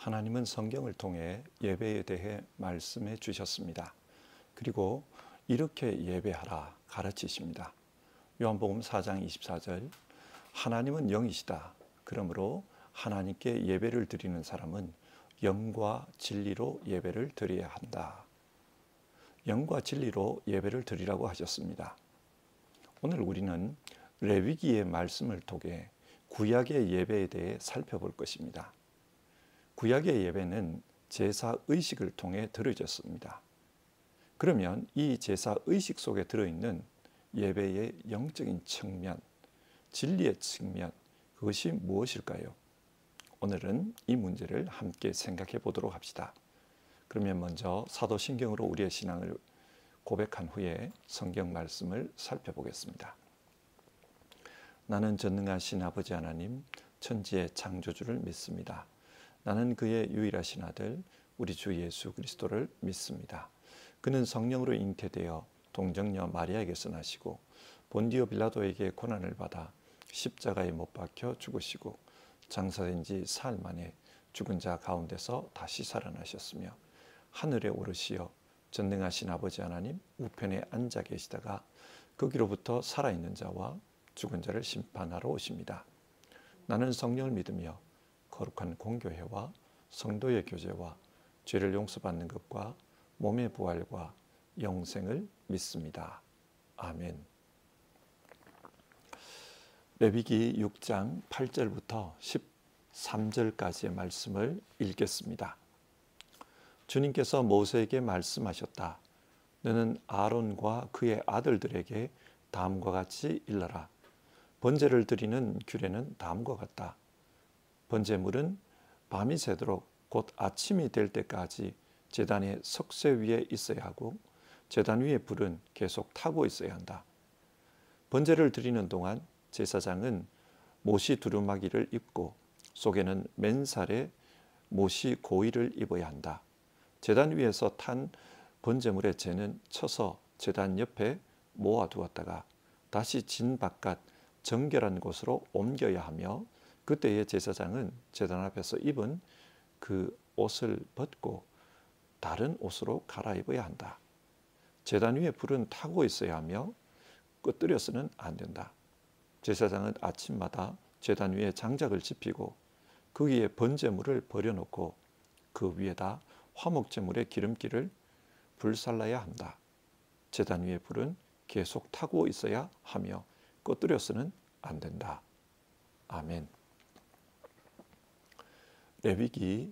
하나님은 성경을 통해 예배에 대해 말씀해 주셨습니다. 그리고 이렇게 예배하라 가르치십니다. 요한복음 4장 24절 하나님은 영이시다. 그러므로 하나님께 예배를 드리는 사람은 영과 진리로 예배를 드려야 한다. 영과 진리로 예배를 드리라고 하셨습니다. 오늘 우리는 레위기의 말씀을 통해 구약의 예배에 대해 살펴볼 것입니다. 구약의 예배는 제사 의식을 통해 드려졌습니다. 그러면 이 제사 의식 속에 들어있는 예배의 영적인 측면, 진리의 측면, 그것이 무엇일까요? 오늘은 이 문제를 함께 생각해 보도록 합시다. 그러면 먼저 사도신경으로 우리의 신앙을 고백한 후에 성경 말씀을 살펴보겠습니다. 나는 전능하신 아버지 하나님, 천지의 창조주를 믿습니다. 나는 그의 유일하신 아들, 우리 주 예수 그리스도를 믿습니다. 그는 성령으로 잉태되어 동정녀 마리아에게서 나시고 본디오 빌라도에게 고난을 받아 십자가에 못 박혀 죽으시고 장사된 지 사흘 만에 죽은 자 가운데서 다시 살아나셨으며 하늘에 오르시어 전능하신 아버지 하나님 우편에 앉아 계시다가 거기로부터 살아있는 자와 죽은 자를 심판하러 오십니다. 나는 성령을 믿으며 거룩한 공교회와 성도의 교제와 죄를 용서받는 것과 몸의 부활과 영생을 믿습니다. 아멘. 레위기 6장 8절부터 13절까지의 말씀을 읽겠습니다. 주님께서 모세에게 말씀하셨다. 너는 아론과 그의 아들들에게 다음과 같이 일러라. 번제를 드리는 규례는 다음과 같다. 번제물은 밤이 새도록 곧 아침이 될 때까지 제단의 석쇠 위에 있어야 하고 제단 위에 불은 계속 타고 있어야 한다. 번제를 드리는 동안 제사장은 못이 두루마기를 입고 속에는 맨살에 못이 고이를 입어야 한다. 제단 위에서 탄 번제물의 재는 쳐서 제단 옆에 모아두었다가 다시 진 바깥 정결한 곳으로 옮겨야 하며 그때의 제사장은 제단 앞에서 입은 그 옷을 벗고 다른 옷으로 갈아입어야 한다. 제단 위에 불은 타고 있어야 하며 꺼뜨려서는 안 된다. 제사장은 아침마다 제단 위에 장작을 지피고 거기에 번제물을 버려놓고 그 위에다 화목제물의 기름기를 불살라야 한다. 제단 위에 불은 계속 타고 있어야 하며 꺼뜨려서는 안 된다. 아멘. 레위기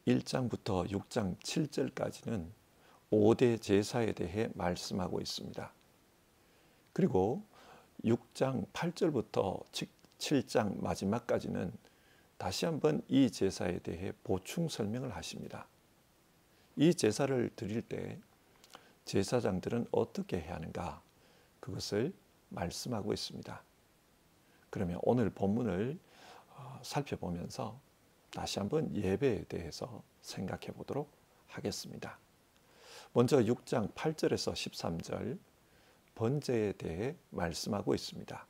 1장부터 6장 7절까지는 5대 제사에 대해 말씀하고 있습니다. 그리고 6장 8절부터 7장 마지막까지는 다시 한번 이 제사에 대해 보충 설명을 하십니다. 이 제사를 드릴 때 제사장들은 어떻게 해야 하는가? 그것을 말씀하고 있습니다. 그러면 오늘 본문을 살펴보면서 다시 한번 예배에 대해서 생각해 보도록 하겠습니다. 먼저 6장 8절에서 13절 번제에 대해 말씀하고 있습니다.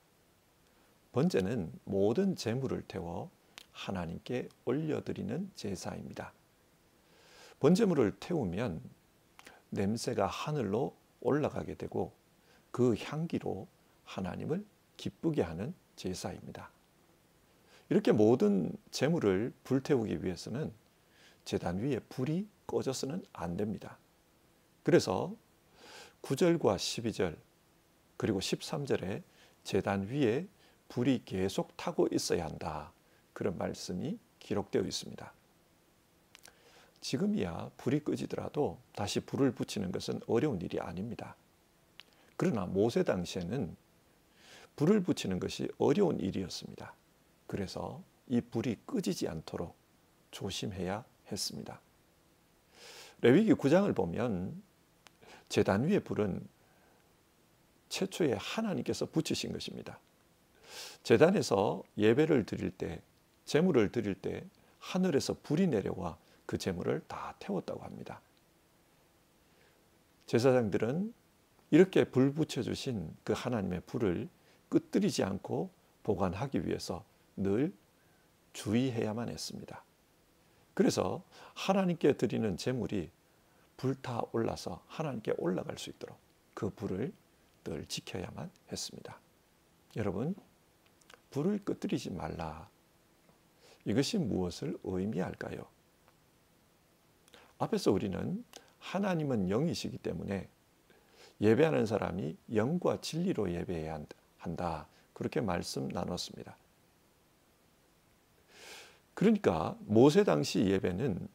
번제는 모든 제물을 태워 하나님께 올려드리는 제사입니다. 번제물을 태우면 냄새가 하늘로 올라가게 되고 그 향기로 하나님을 기쁘게 하는 제사입니다. 이렇게 모든 제물을 불태우기 위해서는 제단 위에 불이 꺼져서는 안 됩니다. 그래서 9절과 12절 그리고 13절에 제단 위에 불이 계속 타고 있어야 한다. 그런 말씀이 기록되어 있습니다. 지금이야 불이 꺼지더라도 다시 불을 붙이는 것은 어려운 일이 아닙니다. 그러나 모세 당시에는 불을 붙이는 것이 어려운 일이었습니다. 그래서 이 불이 꺼지지 않도록 조심해야 했습니다. 레위기 9장을 보면 제단 위의 불은 최초에 하나님께서 붙이신 것입니다. 제단에서 예배를 드릴 때, 제물을 드릴 때 하늘에서 불이 내려와 그 제물을 다 태웠다고 합니다. 제사장들은 이렇게 불 붙여주신 그 하나님의 불을 끄뜨리지 않고 보관하기 위해서 늘 주의해야만 했습니다. 그래서 하나님께 드리는 제물이 불타올라서 하나님께 올라갈 수 있도록 그 불을 늘 지켜야만 했습니다. 여러분, 불을 끄뜨리지 말라. 이것이 무엇을 의미할까요? 앞에서 우리는 하나님은 영이시기 때문에 예배하는 사람이 영과 진리로 예배해야 한다. 그렇게 말씀 나눴습니다. 그러니까 모세 당시 예배는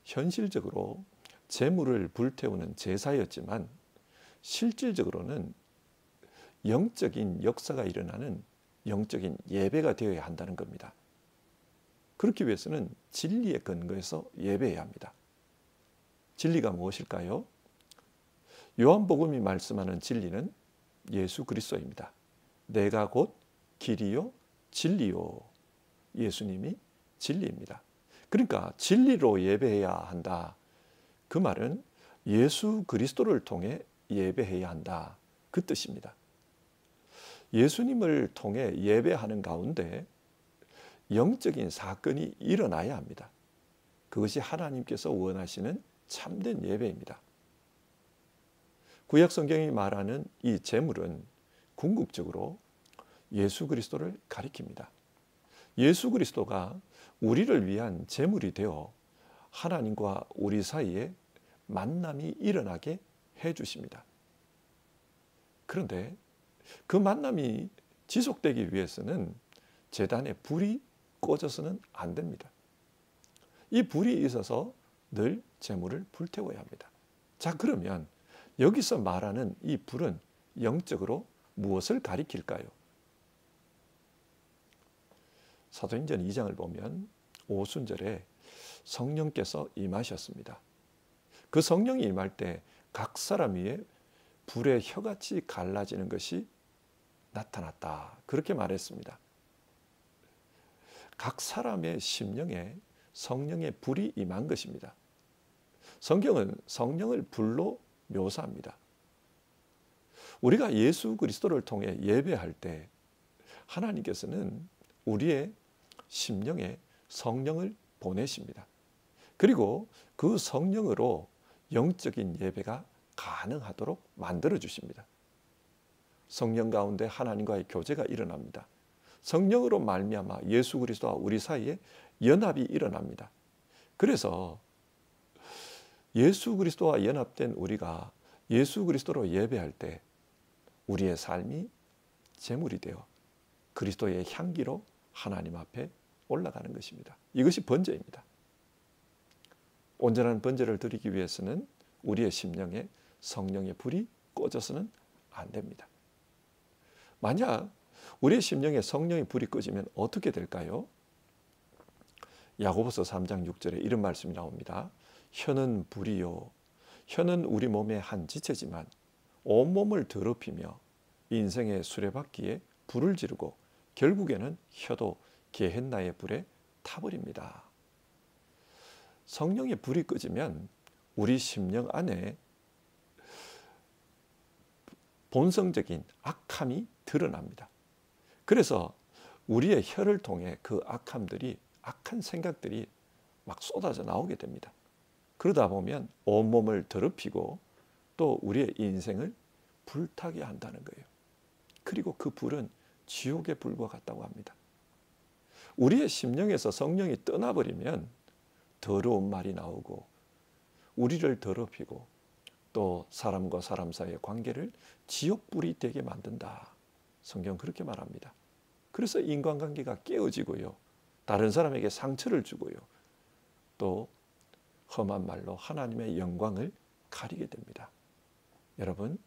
현실적으로 제물을 불태우는 제사였지만 실질적으로는 영적인 역사가 일어나는 영적인 예배가 되어야 한다는 겁니다. 그렇기 위해서는 진리에 근거해서 예배해야 합니다. 진리가 무엇일까요? 요한복음이 말씀하는 진리는 예수 그리스도입니다. 내가 곧 길이요 진리요. 예수님이 진리입니다. 그러니까 진리로 예배해야 한다. 그 말은 예수 그리스도를 통해 예배해야 한다. 그 뜻입니다. 예수님을 통해 예배하는 가운데 영적인 사건이 일어나야 합니다. 그것이 하나님께서 원하시는 참된 예배입니다. 구약 성경이 말하는 이 제물은 궁극적으로 예수 그리스도를 가리킵니다. 예수 그리스도가 우리를 위한 제물이 되어 하나님과 우리 사이에 만남이 일어나게 해주십니다. 그런데 그 만남이 지속되기 위해서는 제단에 불이 꺼져서는 안 됩니다. 이 불이 있어서 늘 제물을 불태워야 합니다. 자, 그러면 여기서 말하는 이 불은 영적으로 무엇을 가리킬까요? 사도행전 2장을 보면 오순절에 성령께서 임하셨습니다. 그 성령이 임할 때 각 사람 위에 불의 혀같이 갈라지는 것이 나타났다. 그렇게 말했습니다. 각 사람의 심령에 성령의 불이 임한 것입니다. 성경은 성령을 불로 묘사합니다. 우리가 예수 그리스도를 통해 예배할 때 하나님께서는 우리의 심령에 성령을 보내십니다. 그리고 그 성령으로 영적인 예배가 가능하도록 만들어 주십니다. 성령 가운데 하나님과의 교제가 일어납니다. 성령으로 말미암아 예수 그리스도와 우리 사이에 연합이 일어납니다. 그래서 예수 그리스도와 연합된 우리가 예수 그리스도로 예배할 때 우리의 삶이 제물이 되어 그리스도의 향기로 하나님 앞에 올라가는 것입니다. 이것이 번제입니다. 온전한 번제를 드리기 위해서는 우리의 심령에 성령의 불이 꺼져서는 안 됩니다. 만약 우리의 심령에 성령의 불이 꺼지면 어떻게 될까요? 야고보서 3장 6절에 이런 말씀이 나옵니다. 혀는 불이요. 혀는 우리 몸의 한 지체지만 온몸을 더럽히며 인생의 수레바퀴에 불을 지르고 결국에는 혀도 게헨나의 불에 타버립니다. 성령의 불이 꺼지면 우리 심령 안에 본성적인 악함이 드러납니다. 그래서 우리의 혀를 통해 그 악한 생각들이 막 쏟아져 나오게 됩니다. 그러다 보면 온몸을 더럽히고 또 우리의 인생을 불타게 한다는 거예요. 그리고 그 불은 지옥의 불과 같다고 합니다. 우리의 심령에서 성령이 떠나버리면 더러운 말이 나오고 우리를 더럽히고 또 사람과 사람 사이의 관계를 지옥불이 되게 만든다. 성경 그렇게 말합니다. 그래서 인간관계가 깨어지고요. 다른 사람에게 상처를 주고요. 또 험한 말로 하나님의 영광을 가리게 됩니다. 여러분,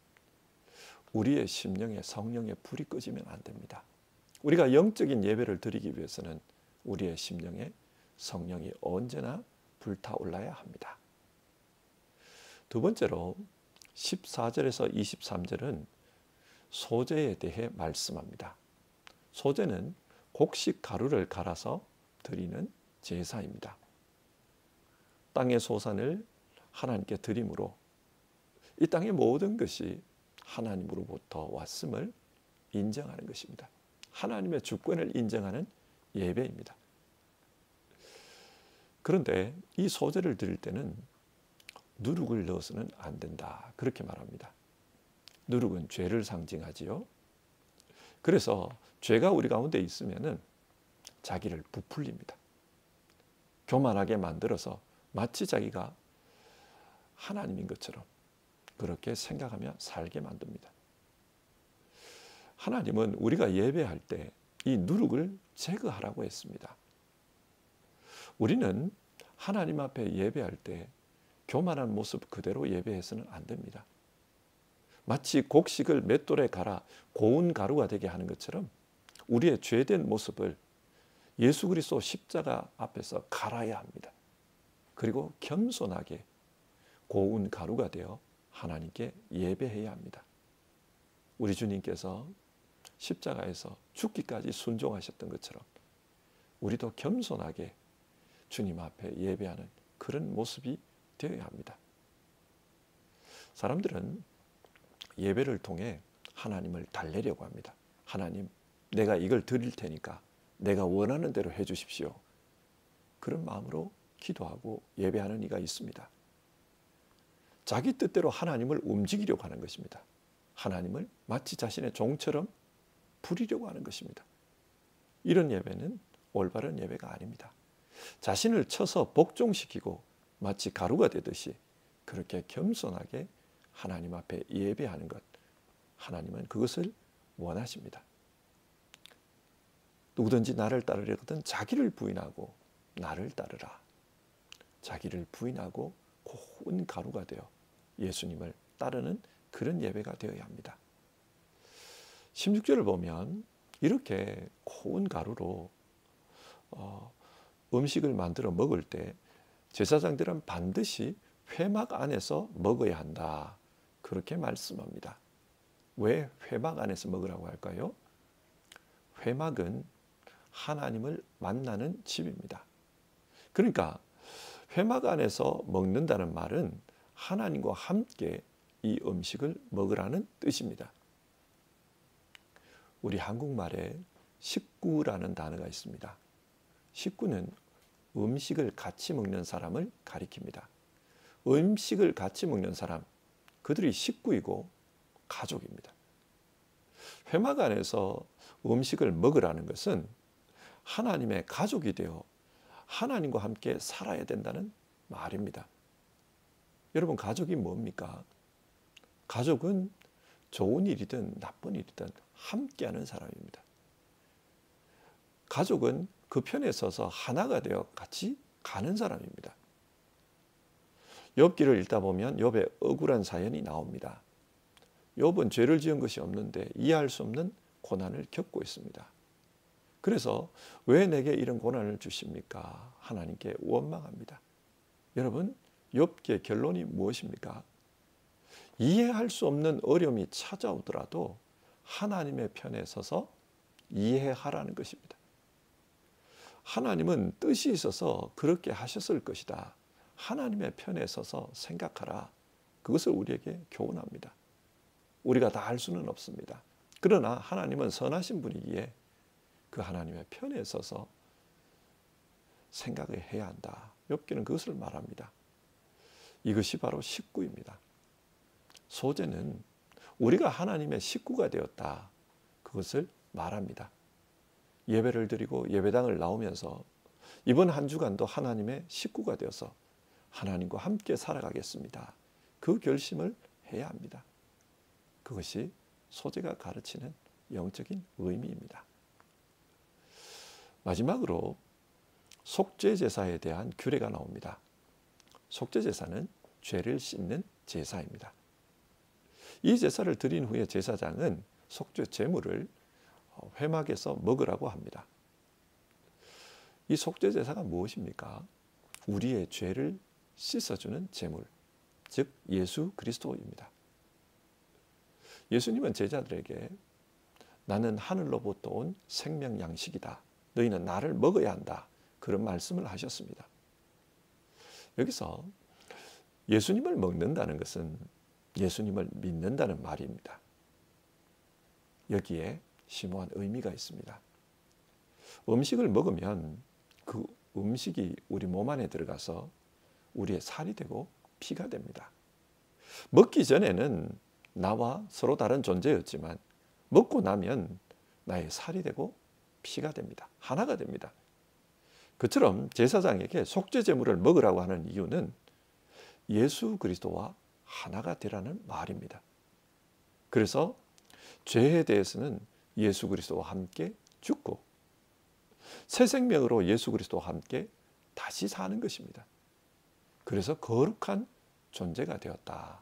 우리의 심령에 성령의 불이 꺼지면 안 됩니다. 우리가 영적인 예배를 드리기 위해서는 우리의 심령에 성령이 언제나 불타올라야 합니다. 두 번째로 14절에서 23절은 소제에 대해 말씀합니다. 소제는 곡식 가루를 갈아서 드리는 제사입니다. 땅의 소산을 하나님께 드림으로 이 땅의 모든 것이 하나님으로부터 왔음을 인정하는 것입니다. 하나님의 주권을 인정하는 예배입니다. 그런데 이 소제를 드릴 때는 누룩을 넣어서는 안 된다. 그렇게 말합니다. 누룩은 죄를 상징하지요. 그래서 죄가 우리 가운데 있으면은 자기를 부풀립니다. 교만하게 만들어서 마치 자기가 하나님인 것처럼 그렇게 생각하며 살게 만듭니다. 하나님은 우리가 예배할 때 이 누룩을 제거하라고 했습니다. 우리는 하나님 앞에 예배할 때 교만한 모습 그대로 예배해서는 안 됩니다. 마치 곡식을 맷돌에 갈아 고운 가루가 되게 하는 것처럼 우리의 죄된 모습을 예수 그리스도 십자가 앞에서 갈아야 합니다. 그리고 겸손하게 고운 가루가 되어 하나님께 예배해야 합니다. 우리 주님께서 십자가에서 죽기까지 순종하셨던 것처럼 우리도 겸손하게 주님 앞에 예배하는 그런 모습이 되어야 합니다. 사람들은 예배를 통해 하나님을 달래려고 합니다. 하나님, 내가 이걸 드릴 테니까 내가 원하는 대로 해 주십시오. 그런 마음으로 기도하고 예배하는 이가 있습니다. 자기 뜻대로 하나님을 움직이려고 하는 것입니다. 하나님을 마치 자신의 종처럼 부리려고 하는 것입니다. 이런 예배는 올바른 예배가 아닙니다. 자신을 쳐서 복종시키고 마치 가루가 되듯이 그렇게 겸손하게 하나님 앞에 예배하는 것, 하나님은 그것을 원하십니다. 누구든지 나를 따르려거든 자기를 부인하고 나를 따르라. 자기를 부인하고 고운 가루가 되어 예수님을 따르는 그런 예배가 되어야 합니다. 16절을 보면 이렇게 고운 가루로 음식을 만들어 먹을 때 제사장들은 반드시 회막 안에서 먹어야 한다. 그렇게 말씀합니다. 왜 회막 안에서 먹으라고 할까요? 회막은 하나님을 만나는 집입니다. 그러니까 회막 안에서 먹는다는 말은 하나님과 함께 이 음식을 먹으라는 뜻입니다. 우리 한국말에 식구라는 단어가 있습니다. 식구는 음식을 같이 먹는 사람을 가리킵니다. 음식을 같이 먹는 사람, 그들이 식구이고 가족입니다. 회막 안에서 음식을 먹으라는 것은 하나님의 가족이 되어 하나님과 함께 살아야 된다는 말입니다. 여러분, 가족이 뭡니까? 가족은 좋은 일이든 나쁜 일이든 함께하는 사람입니다. 가족은 그 편에 서서 하나가 되어 같이 가는 사람입니다. 욥기를 읽다 보면 욥의 억울한 사연이 나옵니다. 욥은 죄를 지은 것이 없는데 이해할 수 없는 고난을 겪고 있습니다. 그래서 왜 내게 이런 고난을 주십니까? 하나님께 원망합니다. 여러분, 욥기의 결론이 무엇입니까? 이해할 수 없는 어려움이 찾아오더라도 하나님의 편에 서서 이해하라는 것입니다. 하나님은 뜻이 있어서 그렇게 하셨을 것이다. 하나님의 편에 서서 생각하라. 그것을 우리에게 교훈합니다. 우리가 다 할 수는 없습니다. 그러나 하나님은 선하신 분이기에 그 하나님의 편에 서서 생각을 해야 한다. 욥기는 그것을 말합니다. 이것이 바로 식구입니다. 소제는 우리가 하나님의 식구가 되었다. 그것을 말합니다. 예배를 드리고 예배당을 나오면서 이번 한 주간도 하나님의 식구가 되어서 하나님과 함께 살아가겠습니다. 그 결심을 해야 합니다. 그것이 소제가 가르치는 영적인 의미입니다. 마지막으로 속죄제사에 대한 규례가 나옵니다. 속죄제사는 죄를 씻는 제사입니다. 이 제사를 드린 후에 제사장은 속죄 제물을 회막에서 먹으라고 합니다. 이 속죄제사가 무엇입니까? 우리의 죄를 씻어주는 제물, 즉 예수 그리스도입니다. 예수님은 제자들에게 나는 하늘로부터 온 생명 양식이다. 너희는 나를 먹어야 한다. 그런 말씀을 하셨습니다. 여기서 예수님을 먹는다는 것은 예수님을 믿는다는 말입니다. 여기에 심오한 의미가 있습니다. 음식을 먹으면 그 음식이 우리 몸 안에 들어가서 우리의 살이 되고 피가 됩니다. 먹기 전에는 나와 서로 다른 존재였지만 먹고 나면 나의 살이 되고 피가 됩니다. 하나가 됩니다. 그처럼 제사장에게 속죄 제물을 먹으라고 하는 이유는 예수 그리스도와 하나가 되라는 말입니다. 그래서 죄에 대해서는 예수 그리스도와 함께 죽고 새 생명으로 예수 그리스도와 함께 다시 사는 것입니다. 그래서 거룩한 존재가 되었다.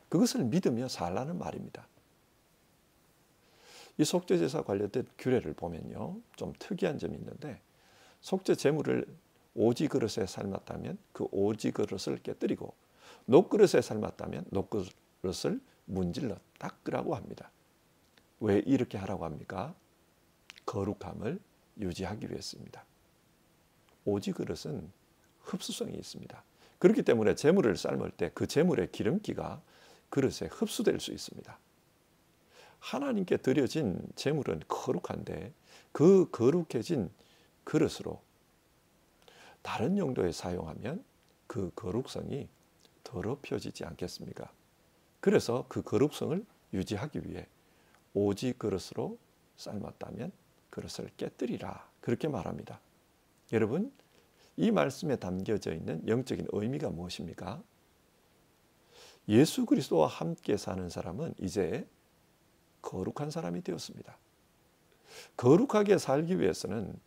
그것을 믿으며 살라는 말입니다. 이 속죄 제사 관련된 규례를 보면요, 좀 특이한 점이 있는데 속죄 제물을 오지 그릇에 삶았다면 그 오지 그릇을 깨뜨리고 녹그릇에 삶았다면 녹그릇을 문질러 닦으라고 합니다. 왜 이렇게 하라고 합니까? 거룩함을 유지하기 위해서입니다. 오지 그릇은 흡수성이 있습니다. 그렇기 때문에 제물을 삶을 때 그 제물의 기름기가 그릇에 흡수될 수 있습니다. 하나님께 드려진 제물은 거룩한데 그 거룩해진 그릇으로 다른 용도에 사용하면 그 거룩성이 더럽혀지지 않겠습니까? 그래서 그 거룩성을 유지하기 위해 오지 그릇으로 삶았다면 그릇을 깨뜨리라, 그렇게 말합니다. 여러분, 이 말씀에 담겨져 있는 영적인 의미가 무엇입니까? 예수 그리스도와 함께 사는 사람은 이제 거룩한 사람이 되었습니다. 거룩하게 살기 위해서는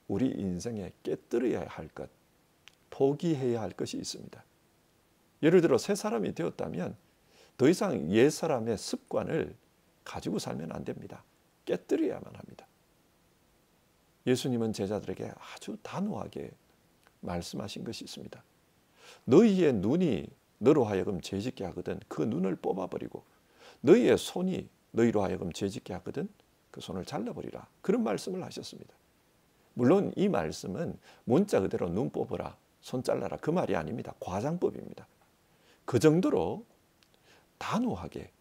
우리 인생에 깨뜨려야 할 것, 포기해야 할 것이 있습니다. 예를 들어 새 사람이 되었다면 더 이상 옛 사람의 습관을 가지고 살면 안 됩니다. 깨뜨려야만 합니다. 예수님은 제자들에게 아주 단호하게 말씀하신 것이 있습니다. 너희의 눈이 너로 하여금 죄짓게 하거든 그 눈을 뽑아버리고 너희의 손이 너희로 하여금 죄짓게 하거든 그 손을 잘라버리라, 그런 말씀을 하셨습니다. 물론 이 말씀은 문자 그대로 눈 뽑으라, 손 잘라라, 그 말이 아닙니다. 과장법입니다. 그 정도로 단호하게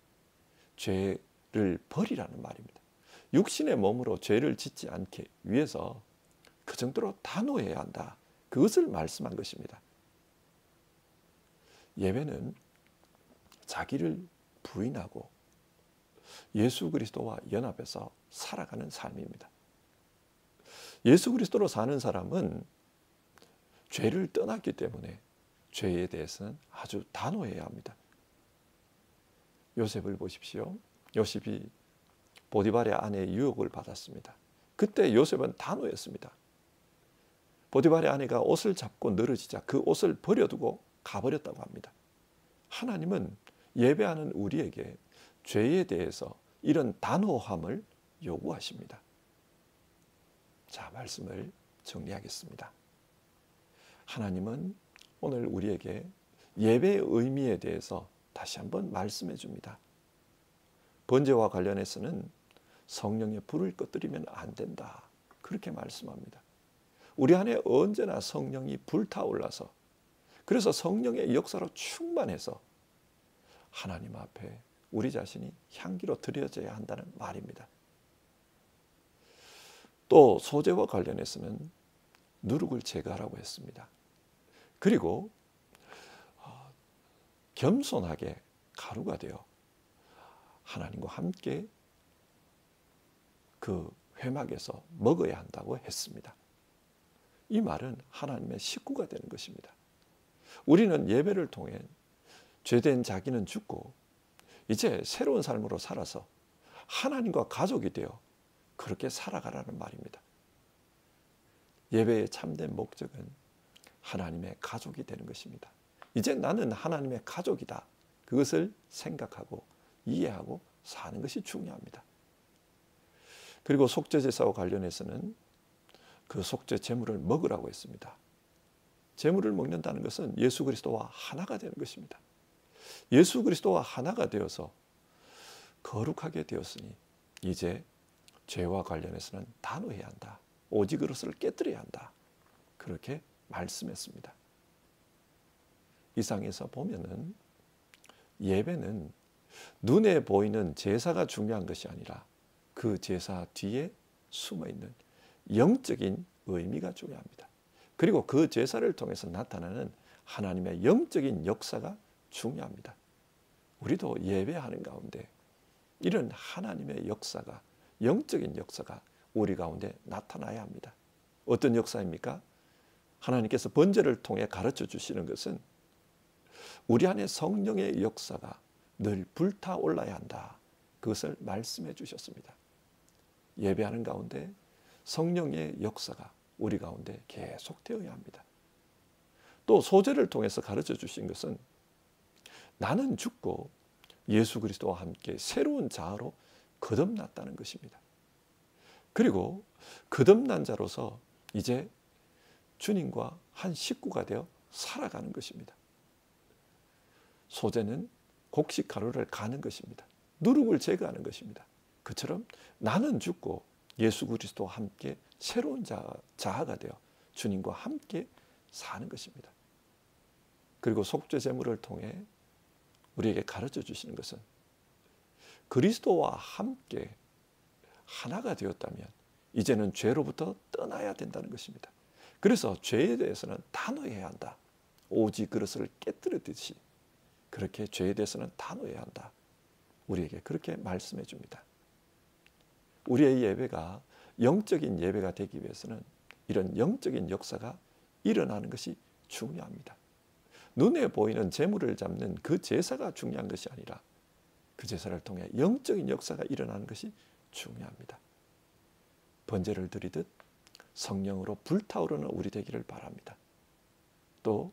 죄를 버리라는 말입니다. 육신의 몸으로 죄를 짓지 않게 위해서 그 정도로 단호해야 한다, 그것을 말씀한 것입니다. 예배는 자기를 부인하고 예수 그리스도와 연합해서 살아가는 삶입니다. 예수 그리스도로 사는 사람은 죄를 떠났기 때문에 죄에 대해서는 아주 단호해야 합니다. 요셉을 보십시오. 요셉이 보디발의 아내의 유혹을 받았습니다. 그때 요셉은 단호했습니다. 보디발의 아내가 옷을 잡고 늘어지자 그 옷을 버려두고 가버렸다고 합니다. 하나님은 예배하는 우리에게 죄에 대해서 이런 단호함을 요구하십니다. 자, 말씀을 정리하겠습니다. 하나님은 오늘 우리에게 예배의 의미에 대해서 다시 한번 말씀해 줍니다. 번제와 관련해서는 성령의 불을 꺼뜨리면 안 된다, 그렇게 말씀합니다. 우리 안에 언제나 성령이 불타올라서, 그래서 성령의 역사로 충만해서 하나님 앞에 우리 자신이 향기로 드려져야 한다는 말입니다. 또 소재와 관련해서는 누룩을 제거하라고 했습니다. 그리고 겸손하게 가루가 되어 하나님과 함께 그 회막에서 먹어야 한다고 했습니다. 이 말은 하나님의 식구가 되는 것입니다. 우리는 예배를 통해 죄된 자기는 죽고 이제 새로운 삶으로 살아서 하나님과 가족이 되어 그렇게 살아가라는 말입니다. 예배의 참된 목적은 하나님의 가족이 되는 것입니다. 이제 나는 하나님의 가족이다, 그것을 생각하고 이해하고 사는 것이 중요합니다. 그리고 속죄제사와 관련해서는 그 속죄 제물을 먹으라고 했습니다. 제물을 먹는다는 것은 예수 그리스도와 하나가 되는 것입니다. 예수 그리스도와 하나가 되어서 거룩하게 되었으니 이제 죄와 관련해서는 단호해야 한다, 오직 그릇을 깨뜨려야 한다, 그렇게 말씀했습니다. 이상에서 보면은 예배는 눈에 보이는 제사가 중요한 것이 아니라 그 제사 뒤에 숨어있는 영적인 의미가 중요합니다. 그리고 그 제사를 통해서 나타나는 하나님의 영적인 역사가 중요합니다. 우리도 예배하는 가운데 이런 하나님의 역사가, 영적인 역사가 우리 가운데 나타나야 합니다. 어떤 역사입니까? 하나님께서 번제를 통해 가르쳐 주시는 것은 우리 안에 성령의 역사가 늘 불타올라야 한다. 그것을 말씀해 주셨습니다. 예배하는 가운데 성령의 역사가 우리 가운데 계속되어야 합니다. 또 소제를 통해서 가르쳐 주신 것은 나는 죽고 예수 그리스도와 함께 새로운 자아로 거듭났다는 것입니다. 그리고 거듭난 자로서 이제 주님과 한 식구가 되어 살아가는 것입니다. 소제는 곡식 가루를 가는 것입니다. 누룩을 제거하는 것입니다. 그처럼 나는 죽고 예수 그리스도와 함께 새로운 자아가 되어 주님과 함께 사는 것입니다. 그리고 속죄 제물을 통해 우리에게 가르쳐 주시는 것은 그리스도와 함께 하나가 되었다면 이제는 죄로부터 떠나야 된다는 것입니다. 그래서 죄에 대해서는 단호해야 한다. 오지 그릇을 깨뜨리듯이 그렇게 죄에 대해서는 단호해야 한다. 우리에게 그렇게 말씀해 줍니다. 우리의 예배가 영적인 예배가 되기 위해서는 이런 영적인 역사가 일어나는 것이 중요합니다. 눈에 보이는 제물을 잡는 그 제사가 중요한 것이 아니라 그 제사를 통해 영적인 역사가 일어나는 것이 중요합니다. 번제를 드리듯 성령으로 불타오르는 우리 되기를 바랍니다. 또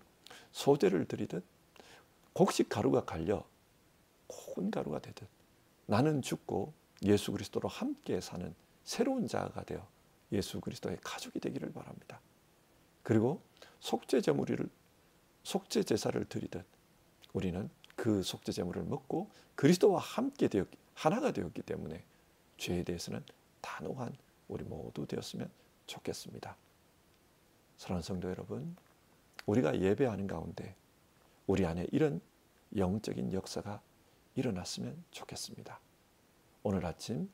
소제를 드리듯 곡식 가루가 갈려 고운 가루가 되듯 나는 죽고 예수 그리스도로 함께 사는 새로운 자아가 되어 예수 그리스도의 가족이 되기를 바랍니다. 그리고 속죄 제사를 드리듯 우리는 그 속죄 제물을 먹고 그리스도와 함께 하나가 되었기 때문에 죄에 대해서는 단호한 우리 모두 되었으면 좋겠습니다. 사랑하는 성도 여러분, 우리가 예배하는 가운데 우리 안에 이런 영적인 역사가 일어났으면 좋겠습니다. 오늘 아침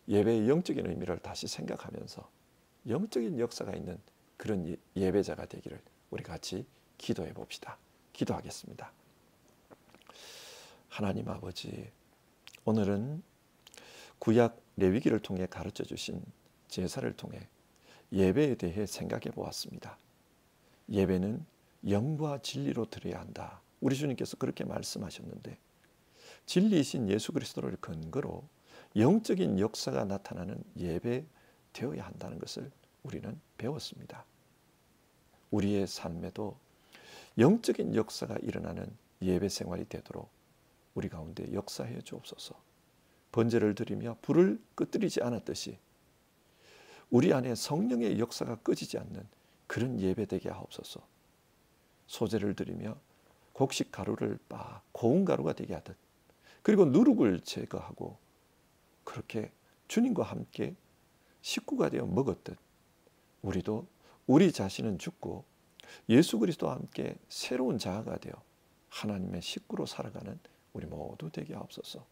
예배의 영적인 의미를 다시 생각하면서 영적인 역사가 있는 그런 예배자가 되기를 우리 같이 기도해 봅시다. 기도하겠습니다. 하나님 아버지, 오늘은 구약 레위기를 통해 가르쳐 주신 제사를 통해 예배에 대해 생각해 보았습니다. 예배는 영과 진리로 드려야 한다. 우리 주님께서 그렇게 말씀하셨는데 진리이신 예수 그리스도를 근거로 영적인 역사가 나타나는 예배 되어야 한다는 것을 우리는 배웠습니다. 우리의 삶에도 영적인 역사가 일어나는 예배 생활이 되도록 우리 가운데 역사해 주옵소서. 번제를 드리며 불을 끄뜨리지 않았듯이 우리 안에 성령의 역사가 꺼지지 않는 그런 예배 되게 하옵소서. 소제를 드리며 곡식 가루를 빻아 고운 가루가 되게 하듯 그리고 누룩을 제거하고 그렇게 주님과 함께 식구가 되어 먹었듯 우리도 우리 자신은 죽고 예수 그리스도와 함께 새로운 자아가 되어 하나님의 식구로 살아가는 우리 모두 되게 하옵소서.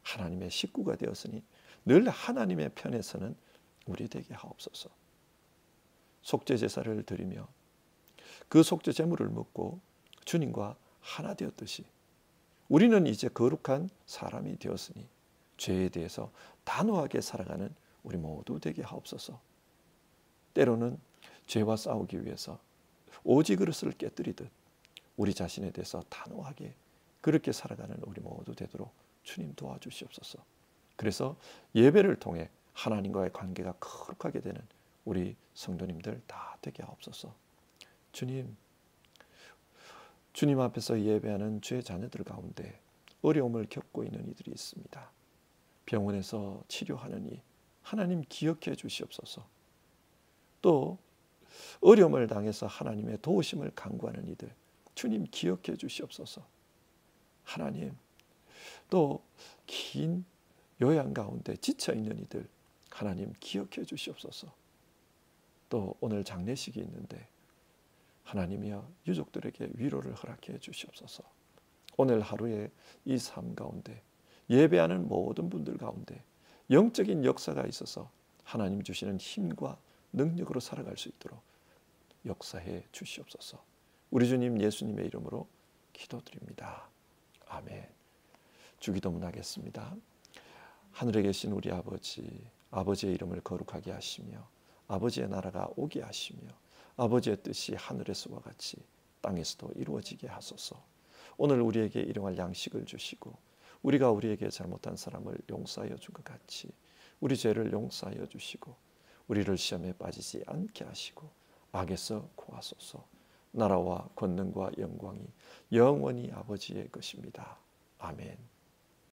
하나님의 식구가 되었으니 늘 하나님의 편에 서는 우리 되게 하옵소서. 속죄 제사를 드리며 그 속죄 제물을 먹고 주님과 하나 되었듯이 우리는 이제 거룩한 사람이 되었으니 죄에 대해서 단호하게 살아가는 우리 모두 되게 하옵소서. 때로는 죄와 싸우기 위해서 오지 그릇을 깨뜨리듯 우리 자신에 대해서 단호하게 그렇게 살아가는 우리 모두 되도록 주님 도와주시옵소서. 그래서 예배를 통해 하나님과의 관계가 거룩하게 되는 우리 성도님들 다 되게 하옵소서. 주님 앞에서 예배하는 주의 자녀들 가운데 어려움을 겪고 있는 이들이 있습니다. 병원에서 치료하느니 하나님 기억해 주시옵소서. 또 어려움을 당해서 하나님의 도우심을 간구하는 이들 주님 기억해 주시옵소서. 하나님, 또 긴 요양 가운데 지쳐있는 이들 하나님 기억해 주시옵소서. 또 오늘 장례식이 있는데 하나님이여 유족들에게 위로를 허락해 주시옵소서. 오늘 하루의 이 삶 가운데 예배하는 모든 분들 가운데 영적인 역사가 있어서 하나님 주시는 힘과 능력으로 살아갈 수 있도록 역사해 주시옵소서. 우리 주님 예수님의 이름으로 기도드립니다. 아멘. 주기도문 하겠습니다. 하늘에 계신 우리 아버지, 아버지의 이름을 거룩하게 하시며 아버지의 나라가 오게 하시며 아버지의 뜻이 하늘에서와 같이 땅에서도 이루어지게 하소서. 오늘 우리에게 일용할 양식을 주시고 우리가 우리에게 잘못한 사람을 용서하여 준 것 같이 우리 죄를 용서하여 주시고 우리를 시험에 빠지지 않게 하시고 악에서 구하소서. 나라와 권능과 영광이 영원히 아버지의 것입니다. 아멘.